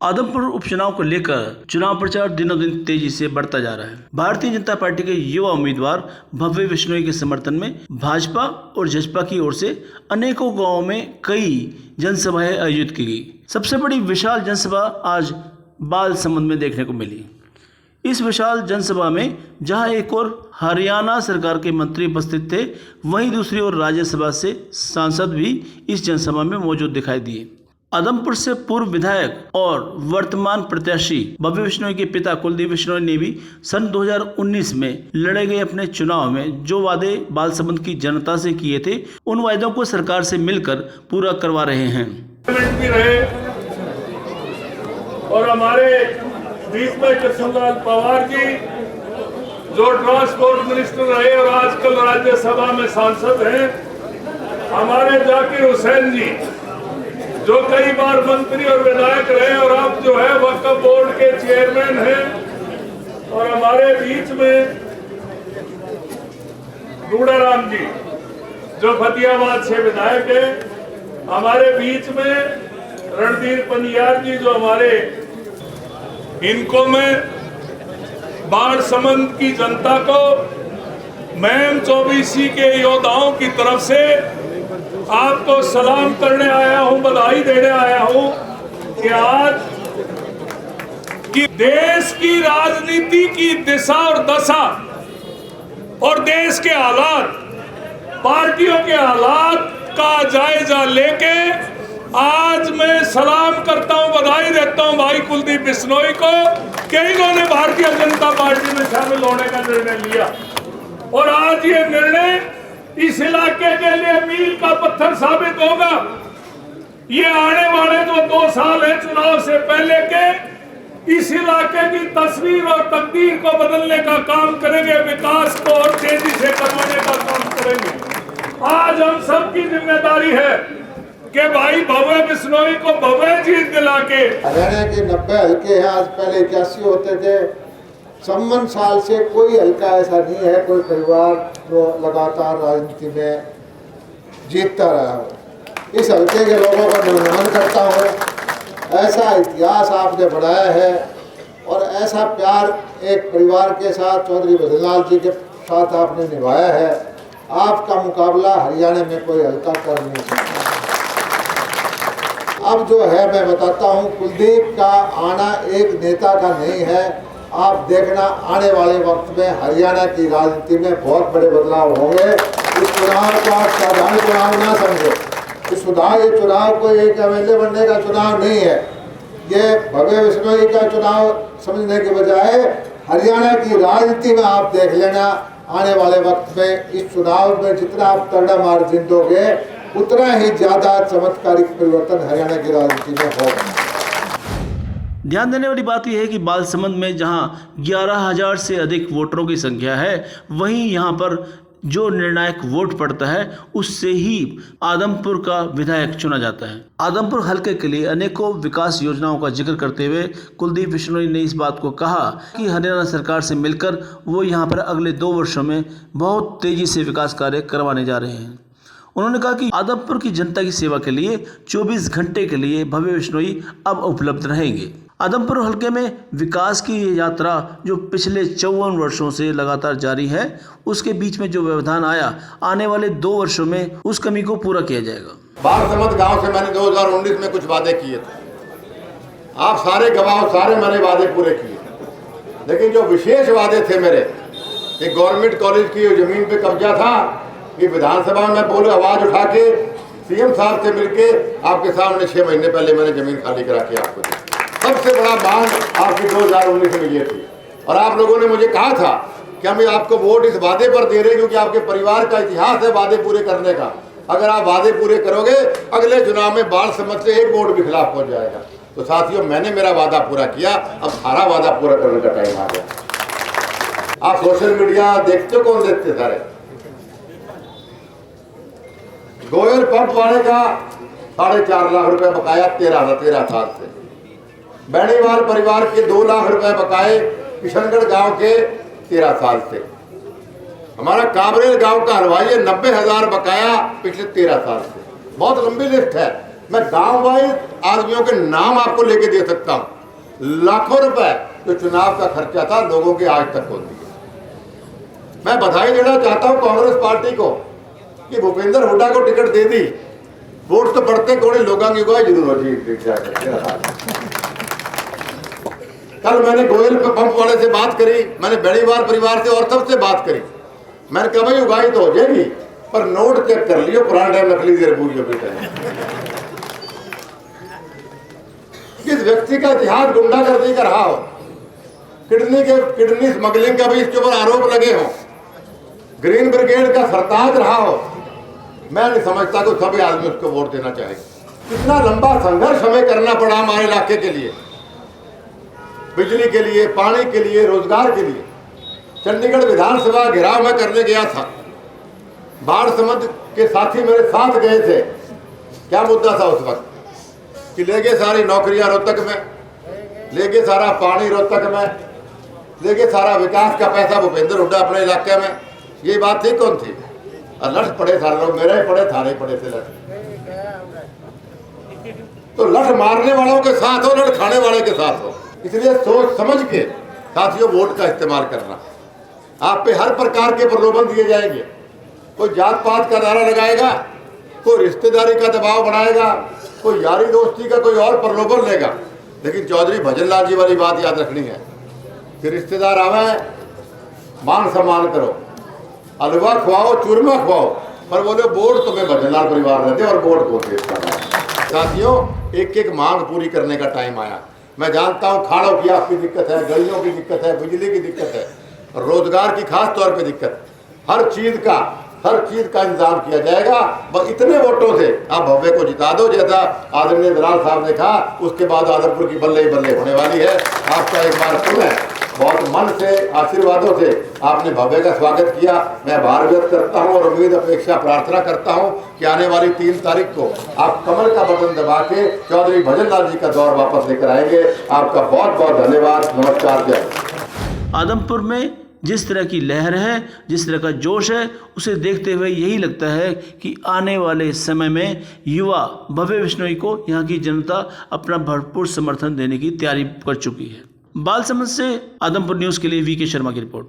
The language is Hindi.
आदमपुर उपचुनाव को लेकर चुनाव प्रचार दिनों दिन तेजी से बढ़ता जा रहा है। भारतीय जनता पार्टी के युवा उम्मीदवार भव्य बिश्नोई के समर्थन में भाजपा और जसपा की ओर से अनेकों गांवों में कई जनसभाएं आयोजित की गई। सबसे बड़ी विशाल जनसभा आज बालसमंद में देखने को मिली। इस विशाल जनसभा में जहां एक ओर हरियाणा सरकार के मंत्री उपस्थित थे, वहीं दूसरी ओर राज्यसभा से सांसद भी इस जनसभा में मौजूद दिखाई दिए। आदमपुर से पूर्व विधायक और वर्तमान प्रत्याशी भव्य बिश्नोई के पिता कुलदीप बिश्नोई ने भी सन 2019 में लड़े गए अपने चुनाव में जो वादे बालसमंद की जनता से किए थे, उन वायदों को सरकार से मिलकर पूरा करवा रहे हैं। और हमारे बीच में कृष्णलाल पवार जी जो ट्रांसपोर्ट मिनिस्टर रहे और आजकल राज्यसभा में सांसद हैं, हमारे जाकिर हुसैन जी जो कई बार मंत्री और विधायक रहे और अब जो है वक्फ बोर्ड के चेयरमैन हैं, और हमारे बीच में रूडाराम जी जो फतेहाबाद से विधायक है, हमारे बीच में रणधीर पनियार जी जो हमारे, इनको मैं बालसमंद की जनता को मैम 24 के योद्धाओं की तरफ से आपको सलाम करने आया हूं, बधाई देने आया हूं कि आज की देश की राजनीति की दिशा और दशा और देश के हालात, पार्टियों के हालात का जायजा लेके आज मैं सलाम करता हूं, बधाई देता हूं भाई कुलदीप बिश्नोई को कि इन्होंने भारतीय जनता पार्टी में शामिल होने का निर्णय लिया। और आज ये निर्णय इस इलाके के लिए मील का पत्थर साबित होगा। ये आने वाले जो 2 साल है चुनाव से पहले के, इस इलाके की तस्वीर और तकदीर को बदलने का काम करेंगे, विकास को और तेजी से करवाने का काम करेंगे। आज हम सबकी जिम्मेदारी है कि भाई भव्य बिश्नोई को भव्य जीत दिला के, हरियाणा के 90 हल्के हैं, आज पहले 81 होते थे। 54 साल से कोई हल्का ऐसा नहीं है, कोई परिवार जो लगातार राजनीति में जीतता रहा हो। इस हल्के के लोगों का निर्माण करता हूँ। ऐसा इतिहास आपने बढ़ाया है और ऐसा प्यार एक परिवार के साथ चौधरी भजनलाल जी के साथ आपने निभाया है। आपका मुकाबला हरियाणा में कोई हल्का कर नहीं सकता। अब जो है मैं बताता हूँ, कुलदीप का आना एक नेता का नहीं है। आप देखना आने वाले वक्त में हरियाणा की राजनीति में बहुत बड़े बदलाव होंगे। इस चुनाव को आप साधारण चुनाव ना समझो। ये चुनाव कोई एक एमएलए बनने का चुनाव नहीं है। ये भव्य बिश्नोई का चुनाव समझने के बजाय हरियाणा की राजनीति में आप देख लेना, आने वाले वक्त में इस चुनाव में जितना आप तगड़ा मार्जिन दोगे, उतना ही ज्यादा चमत्कारिक परिवर्तन हरियाणा की राजनीति में होगा। ध्यान देने वाली बात यह है कि बालसमंद में जहां 11,000 से अधिक वोटरों की संख्या है, वहीं यहां पर जो निर्णायक वोट पड़ता है उससे ही आदमपुर का विधायक चुना जाता है। आदमपुर हल्के के लिए अनेकों विकास योजनाओं का जिक्र करते हुए कुलदीप बिश्नोई ने इस बात को कहा कि हरियाणा सरकार से मिलकर वो यहां पर अगले 2 वर्षों में बहुत तेजी से विकास कार्य करवाने जा रहे हैं। उन्होंने कहा कि आदमपुर की जनता की सेवा के लिए 24 घंटे के लिए भव्य बिश्नोई अब उपलब्ध रहेंगे। आदमपुर हल्के में विकास की ये यात्रा जो पिछले 54 वर्षों से लगातार जारी है, उसके बीच में जो व्यवधान आया, आने वाले 2 वर्षों में उस कमी को पूरा किया जाएगा। बालसमंद गांव से मैंने 2019 में कुछ वादे किए थे। आप सारे गवाह, सारे मैंने वादे पूरे किए, लेकिन जो विशेष वादे थे मेरे, एक गवर्नमेंट कॉलेज की जमीन पे कब्जा था, कि विधानसभा में बोले आवाज उठा के सीएम साहब से मिलके आपके सामने 6 महीने पहले मैंने जमीन खाली करा के आपको दी। सबसे बड़ा मांग आपकी 2019 में ये थी, और आप लोगों ने मुझे कहा था कि हम आपको वोट इस वादे पर दे रहे हैं क्योंकि आपके परिवार का इतिहास है वादे पूरे करने का। अगर आप वादे पूरे करोगे, अगले चुनाव में बालसमंद से 1 वोट भी खिलाफ पहुंच जाएगा। तो साथियों, मैंने मेरा वादा पूरा किया, अब सारा वादा पूरा करने का टाइम आ गया। आप सोशल मीडिया देखते हो, कौन देखते सारे? गोयल पंप वाले का 4.5 लाख रुपए बकाया 13 साल से। बैणीवाल परिवार के 2 लाख रुपए बकाए किशनगढ़ गांव के 13 साल से। हमारा काबरेल गांव का हलवाई 90,000 बकाया पिछले 13 साल से। बहुत लंबी लिस्ट है। मैं गांव वाइज आदमियों के नाम आपको लेके दे सकता हूं। लाखों रुपए जो चुनाव का खर्चा था लोगों के आज तक होती है। मैं बधाई देना चाहता हूं कांग्रेस पार्टी को कि भूपेंद्र हुड्डा को टिकट दे दी। वोट तो बढ़ते कोड़े लोगों की गुआई जरूर होती है। कल मैंने गोयल पंप वाले से बात करी, मैंने बेड़ीवार परिवार से और सबसे बात करी। मैंने कहा भाई उगाई तो हो जाएगी पर नोट चेक कर लियो, पुराना टाइम नकली देर पूरी बेटा। किस व्यक्ति का इतिहास गुंडागर्दी का रहा हो, किडनी स्मगलिंग का भी इसके ऊपर आरोप लगे हो, ग्रीन ब्रिगेड का सरताज रहा हो, मैं नहीं समझता कि सभी आदमी उसको वोट देना चाहेंगे। कितना लंबा संघर्ष हमें करना पड़ा हमारे इलाके के लिए, बिजली के लिए, पानी के लिए, रोजगार के लिए। चंडीगढ़ विधानसभा घेराव में करने गया था, बाढ़ समझ के साथी मेरे साथ गए थे। क्या मुद्दा था उस वक्त कि ले गए सारी नौकरियां रोहतक में, ले गए सारा पानी रोहतक में, ले गए सारा विकास का पैसा भूपेंद्र हुड्डा अपने इलाके में। ये बात थी कौन थी? और लठ पड़े सारे लोग, मेरे ही पड़े, थाने पड़े थे लठ। तो लठ मारने वालों के साथ हो, लठ खाने वाले के साथ हो। इसलिए सोच समझ के साथियों वोट का इस्तेमाल करना। आप पे हर प्रकार के प्रलोभन दिए जाएंगे। कोई जात पात का नारा लगाएगा, कोई रिश्तेदारी का दबाव बनाएगा, कोई यारी दोस्ती का कोई और प्रलोभन लेगा। लेकिन चौधरी भजनलाल जी वाली बात याद रखनी है कि रिश्तेदार आवे, मान सम्मान करो, हलवा खवाओ, चूरमा खवाओ, पर बोले वोट तुम्हें भजनलाल परिवार रहते और वोट को देता है। साथियों एक एक मांग पूरी करने का टाइम आया। मैं जानता हूं खाड़ों की आपकी दिक्कत है, गलियों की दिक्कत है, बिजली की दिक्कत है, रोजगार की खास तौर पे दिक्कत। हर चीज का इंतजाम किया जाएगा। बस इतने वोटों से आप भव्य को जिता दो, जैसा आदरणीय दलाल साहब ने कहा। उसके बाद आदमपुर की बल्ले ही बल्ले होने वाली है। आपका एक बार पुनः बहुत मन से आशीर्वादों से आपने भव्य का स्वागत किया। मैं आभार व्यक्त करता हूं और उम्मीद अपेक्षा प्रार्थना करता हूं कि आने वाली 3 तारीख को आप कमल का बटन दबा के चौधरी भजनलाल जी का दौर वापस लेकर आएंगे। आपका बहुत बहुत धन्यवाद। नमस्कार। जय। आदमपुर में जिस तरह की लहर है, जिस तरह का जोश है, उसे देखते हुए यही लगता है कि आने वाले समय में युवा भव्य बिश्नोई को यहाँ की जनता अपना भरपूर समर्थन देने की तैयारी कर चुकी है। बालसमंद से आदमपुर न्यूज़ के लिए वी के शर्मा की रिपोर्ट।